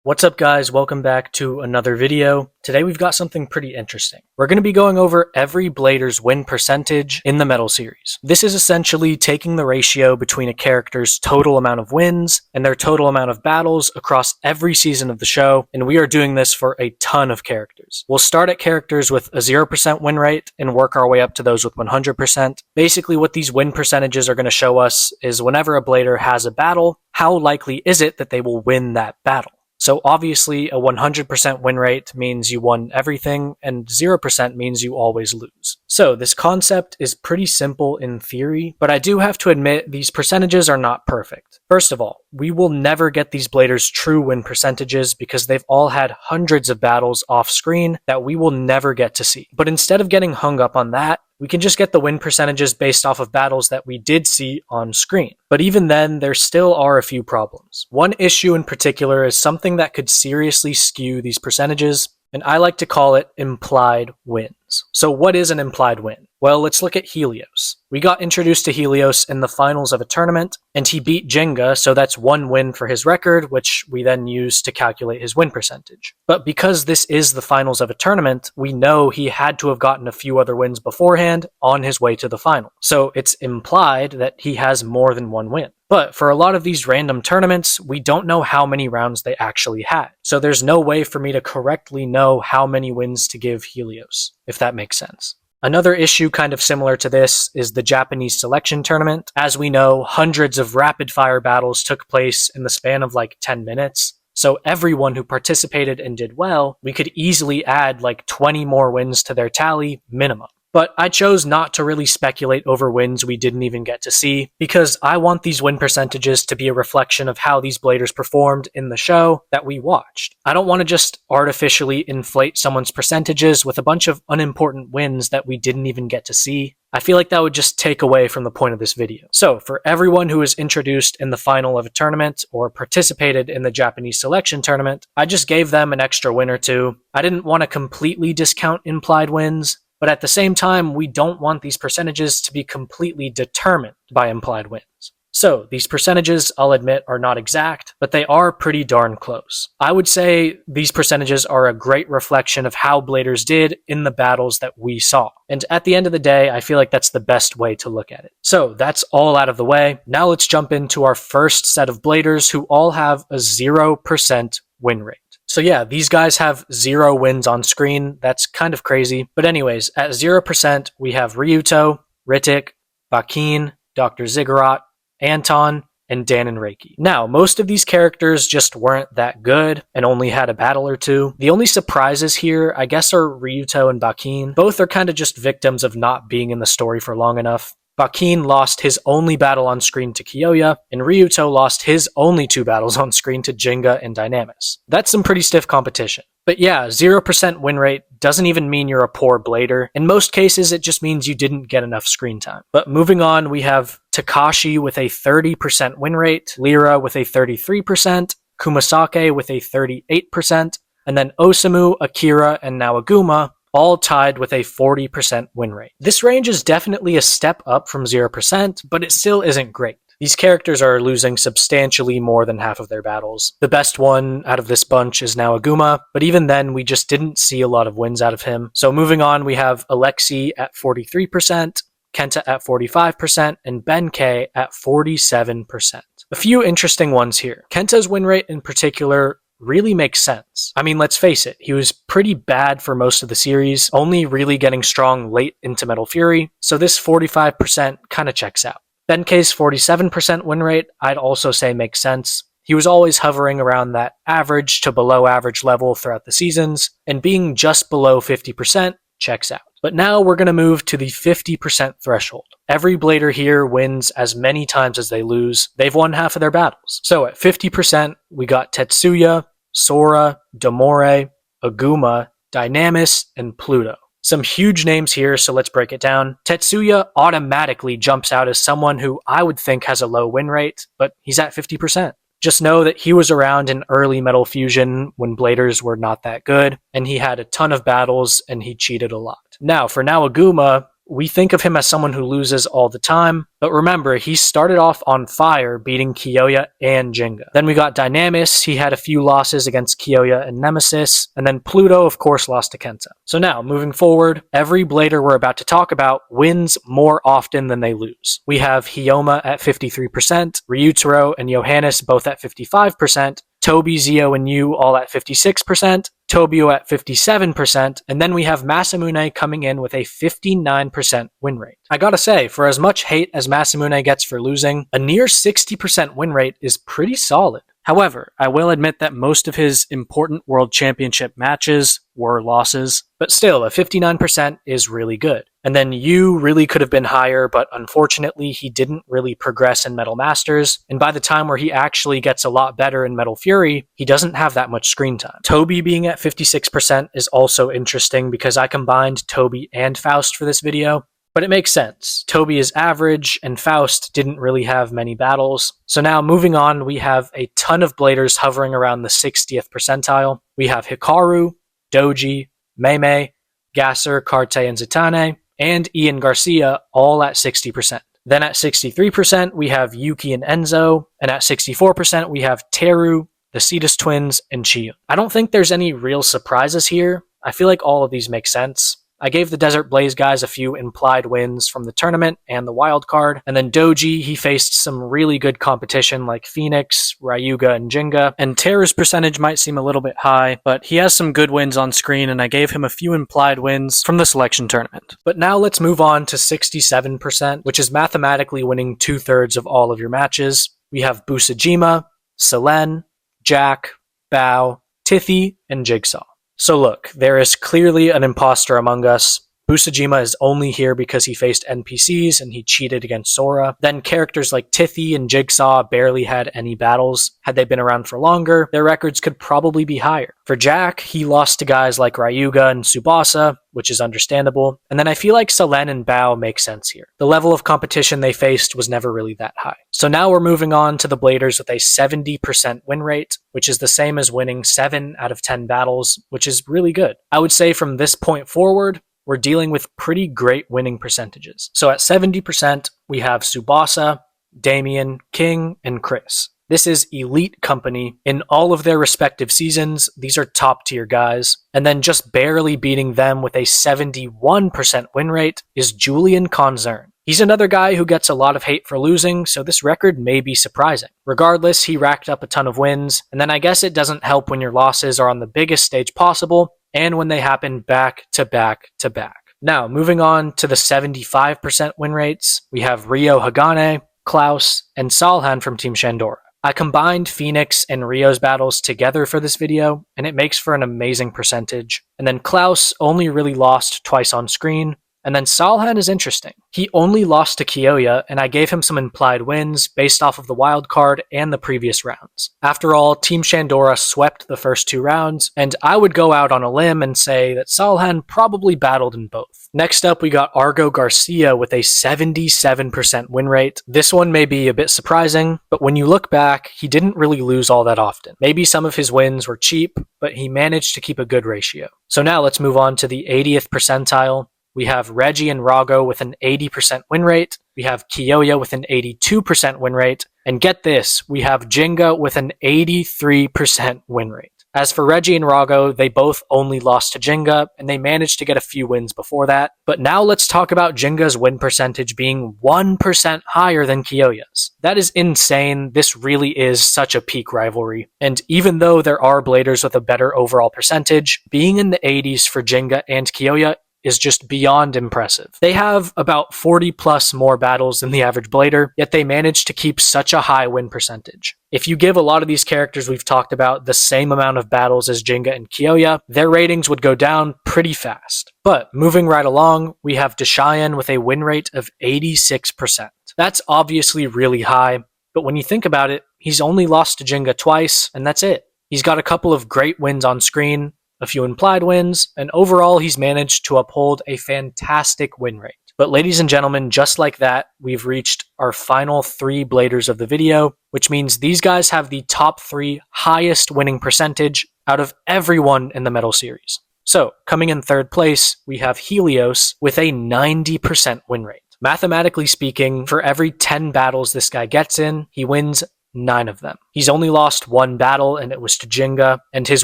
What's up guys, welcome back to another video. Today we've got something pretty interesting. We're going to be going over every Blader's win percentage in the Medal series. This is essentially taking the ratio between a character's total amount of wins and their total amount of battles across every season of the show, and we are doing this for a ton of characters. We'll start at characters with a 0% win rate and work our way up to those with 100%. Basically what these win percentages are going to show us is whenever a Blader has a battle, how likely is it that they will win that battle? So obviously a 100% win rate means you won everything and 0% means you always lose. So this concept is pretty simple in theory, but I do have to admit these percentages are not perfect. First of all, we will never get these Bladers' true win percentages because they've all had hundreds of battles off screen that we will never get to see. But instead of getting hung up on that, we can just get the win percentages based off of battles that we did see on screen. But even then, there still are a few problems. One issue in particular is something that could seriously skew these percentages, and I like to call it implied wins. So what is an implied win? Well, let's look at Helios. We got introduced to Helios in the finals of a tournament, and he beat Jenga, so that's one win for his record, which we then use to calculate his win percentage. But because this is the finals of a tournament, we know he had to have gotten a few other wins beforehand on his way to the final. So it's implied that he has more than one win. But for a lot of these random tournaments, we don't know how many rounds they actually had. So there's no way for me to correctly know how many wins to give Helios, if that makes sense. Another issue kind of similar to this is the Japanese selection tournament. As we know, hundreds of rapid-fire battles took place in the span of like 10 minutes. So everyone who participated and did well, we could easily add like 20 more wins to their tally minimum. But I chose not to really speculate over wins we didn't even get to see, because I want these win percentages to be a reflection of how these Bladers performed in the show that we watched. I don't want to just artificially inflate someone's percentages with a bunch of unimportant wins that we didn't even get to see. I feel like that would just take away from the point of this video. So for everyone who was introduced in the final of a tournament or participated in the Japanese selection tournament, I just gave them an extra win or two. I didn't want to completely discount implied wins, but at the same time, we don't want these percentages to be completely determined by implied wins. So these percentages, I'll admit, are not exact, but they are pretty darn close. I would say these percentages are a great reflection of how Bladers did in the battles that we saw. And at the end of the day, I feel like that's the best way to look at it. So that's all out of the way. Now let's jump into our first set of Bladers who all have a 0% win rate. So yeah, these guys have 0 wins on screen. That's kind of crazy. But anyways, at 0%, we have Ryuto, Rittik, Bakin, Dr. Ziggurat, Anton, and Dan and Reiki. Now, most of these characters just weren't that good and only had a battle or two. The only surprises here, I guess, are Ryuto and Bakin. Both are kind of just victims of not being in the story for long enough. Bakin lost his only battle on screen to Kyoya, and Ryuto lost his only 2 battles on screen to Jenga and Dynamis. That's some pretty stiff competition. But yeah, 0% win rate doesn't even mean you're a poor Blader. In most cases, it just means you didn't get enough screen time. But moving on, we have Takashi with a 30% win rate, Lyra with a 33%, Kumasake with a 38%, and then Osamu, Akira, and now Aguma all tied with a 40% win rate. This range is definitely a step up from 0%, but it still isn't great. These characters are losing substantially more than half of their battles. The best one out of this bunch is now Aguma, but even then we just didn't see a lot of wins out of him. So moving on, we have Alexi at 43%, Kenta at 45%, and Benkei at 47%. A few interesting ones here. Kenta's win rate in particular really makes sense. I mean, let's face it, he was pretty bad for most of the series, only really getting strong late into Metal Fury, so this 45% kind of checks out. Benkei's 47% win rate, I'd also say makes sense. He was always hovering around that average to below average level throughout the seasons, and being just below 50% checks out. But now we're going to move to the 50% threshold. Every Blader here wins as many times as they lose. They've won half of their battles. So at 50%, we got Tetsuya, Sora, Domore, Aguma, Dynamis, and Pluto. Some huge names here, so let's break it down. Tetsuya automatically jumps out as someone who I would think has a low win rate, but he's at 50%. Just know that he was around in early Metal Fusion when Bladers were not that good, and he had a ton of battles and he cheated a lot. Now, for Aguma, We think of him as someone who loses all the time, but remember, he started off on fire, beating Kiyoya and Jinga. Then we got Dynamis, he had a few losses against Kiyoya and Nemesis, and then Pluto, of course, lost to Kenta. So now, moving forward, every blader we're about to talk about wins more often than they lose. We have Hyoma at 53%, Ryutaro and Johannes both at 55%, Toby, Zio, and Yu all at 56%, Tobio at 57%, and then we have Masamune coming in with a 59% win rate. I gotta say, for as much hate as Masamune gets for losing, a near 60% win rate is pretty solid. However, I will admit that most of his important World Championship matches were losses, but still, a 59% is really good. And then Yu really could have been higher, but unfortunately he didn't really progress in Metal Masters, and by the time where he actually gets a lot better in Metal Fury, he doesn't have that much screen time. Toby being at 56% is also interesting because I combined Toby and Faust for this video, but it makes sense. Toby is average, and Faust didn't really have many battles. So now, moving on, we have a ton of bladers hovering around the 60th percentile. We have Hikaru, Doji, Mei, Gasser, Carte, and Zitane, and Ian Garcia all at 60%. Then at 63%, we have Yuki and Enzo, and at 64%, we have Teru, the Cetus Twins, and Chiyun. I don't think there's any real surprises here. I feel like all of these make sense. I gave the Desert Blaze guys a few implied wins from the tournament and the wild card, and then Doji, he faced some really good competition like Phoenix, Ryuga, and Jinga, and Teru's percentage might seem a little bit high, but he has some good wins on screen, and I gave him a few implied wins from the selection tournament. But now let's move on to 67%, which is mathematically winning 2/3 of all of your matches. We have Busujima, Selen, Jack, Bao, Tiffy, and Jigsaw. So look, there is clearly an imposter among us. Busujima is only here because he faced NPCs and he cheated against Sora. Then characters like Tiffy and Jigsaw barely had any battles. Had they been around for longer, their records could probably be higher. For Jack, he lost to guys like Ryuga and Tsubasa, which is understandable. And then I feel like Selen and Bao make sense here. The level of competition they faced was never really that high. So now we're moving on to the bladers with a 70% win rate, which is the same as winning 7 out of 10 battles, which is really good. I would say from this point forward, we're dealing with pretty great winning percentages. So at 70%, we have Tsubasa, Damien, King, and Chris. This is elite company in all of their respective seasons. These are top tier guys. And then just barely beating them with a 71% win rate is Julian Konzern. He's another guy who gets a lot of hate for losing, so this record may be surprising. Regardless, he racked up a ton of wins, and then I guess it doesn't help when your losses are on the biggest stage possible, and when they happen back to back to back. Now, moving on to the 75% win rates, we have Ryo Hagane, Klaus, and Salhan from Team Shandora. I combined Phoenix and Ryo's battles together for this video, and it makes for an amazing percentage. And then Klaus only really lost twice on screen, and then Salhan is interesting. He only lost to Kiyoya, and I gave him some implied wins based off of the wild card and the previous rounds. After all, Team Shandora swept the first 2 rounds, and I would go out on a limb and say that Salhan probably battled in both. Next up, we got Argo Garcia with a 77% win rate. This one may be a bit surprising, but when you look back, he didn't really lose all that often. Maybe some of his wins were cheap, but he managed to keep a good ratio. So now let's move on to the 80th percentile. We have Reggie and Rago with an 80% win rate. We have Kiyoya with an 82% win rate. And get this, we have Jinga with an 83% win rate. As for Reggie and Rago, they both only lost to Jinga, and they managed to get a few wins before that. But now let's talk about Jinga's win percentage being 1% higher than Kiyoya's. That is insane. This really is such a peak rivalry. And even though there are bladers with a better overall percentage, being in the 80s for Jinga and Kiyoya is just beyond impressive. They have about 40 plus more battles than the average blader, yet they manage to keep such a high win percentage. If you give a lot of these characters we've talked about the same amount of battles as Jinga and Kiyoya, their ratings would go down pretty fast. But moving right along, we have Deshayan with a win rate of 86%. That's obviously really high, but when you think about it, he's only lost to Jinga twice, and that's it. He's got a couple of great wins on screen, a few implied wins, and overall he's managed to uphold a fantastic win rate. But ladies and gentlemen, just like that, we've reached our final 3 bladers of the video, which means these guys have the top 3 highest winning percentage out of everyone in the Metal series. So, coming in third place, we have Helios with a 90% win rate. Mathematically speaking, for every 10 battles this guy gets in, he wins 9 of them. He's only lost 1 battle, and it was to Jinga, and his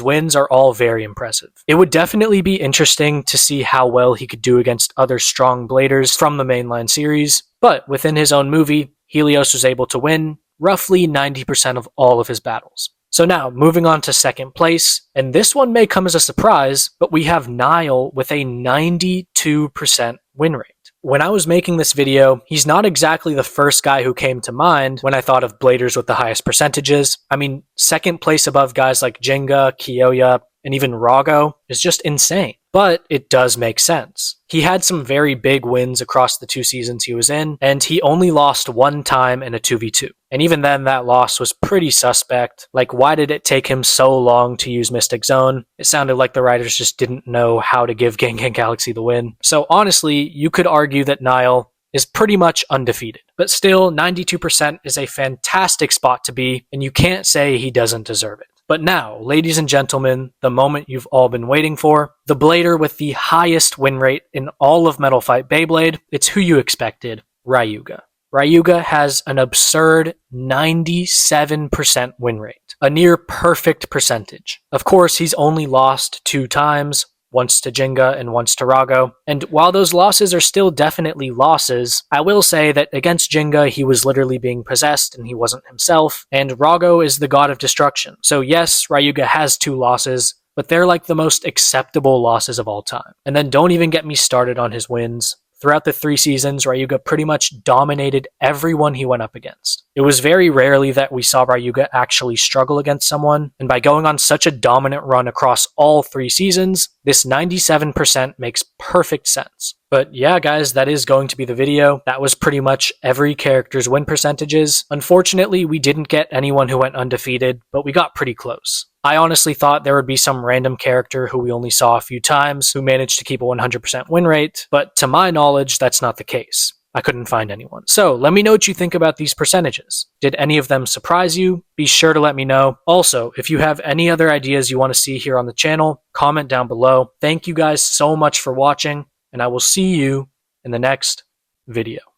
wins are all very impressive. It would definitely be interesting to see how well he could do against other strong bladers from the mainline series, but within his own movie, Helios was able to win roughly 90% of all of his battles. So now, moving on to second place, and this one may come as a surprise, but we have Nile with a 92% win rate. When I was making this video, he's not exactly the first guy who came to mind when I thought of bladers with the highest percentages. I mean, second place above guys like Jinga, Kiyoya, and even Rago is just insane. But it does make sense. He had some very big wins across the 2 seasons he was in, and he only lost 1 time in a 2v2. And even then, that loss was pretty suspect. Like, why did it take him so long to use Mystic Zone? It sounded like the writers just didn't know how to give Gang Galaxy the win. So honestly, you could argue that Nile is pretty much undefeated. But still, 92% is a fantastic spot to be, and you can't say he doesn't deserve it. But now, ladies and gentlemen, the moment you've all been waiting for, the blader with the highest win rate in all of Metal Fight Beyblade, it's who you expected, Ryuga. Ryuga has an absurd 97% win rate, a near perfect percentage. Of course, he's only lost 2 times, once to Jinga and once to Rago. And while those losses are still definitely losses, I will say that against Jinga, he was literally being possessed and he wasn't himself, and Rago is the god of destruction. So yes, Ryuga has 2 losses, but they're like the most acceptable losses of all time. And then don't even get me started on his wins. Throughout the 3 seasons, Ryuga pretty much dominated everyone he went up against. It was very rarely that we saw Ryuga actually struggle against someone, and by going on such a dominant run across all 3 seasons, this 97% makes perfect sense. But yeah, guys, that is going to be the video. That was pretty much every character's win percentages. Unfortunately, we didn't get anyone who went undefeated, but we got pretty close. I honestly thought there would be some random character who we only saw a few times who managed to keep a 100% win rate, but to my knowledge, that's not the case. I couldn't find anyone. So let me know what you think about these percentages. Did any of them surprise you? Be sure to let me know. Also, if you have any other ideas you want to see here on the channel, comment down below. Thank you guys so much for watching, and I will see you in the next video.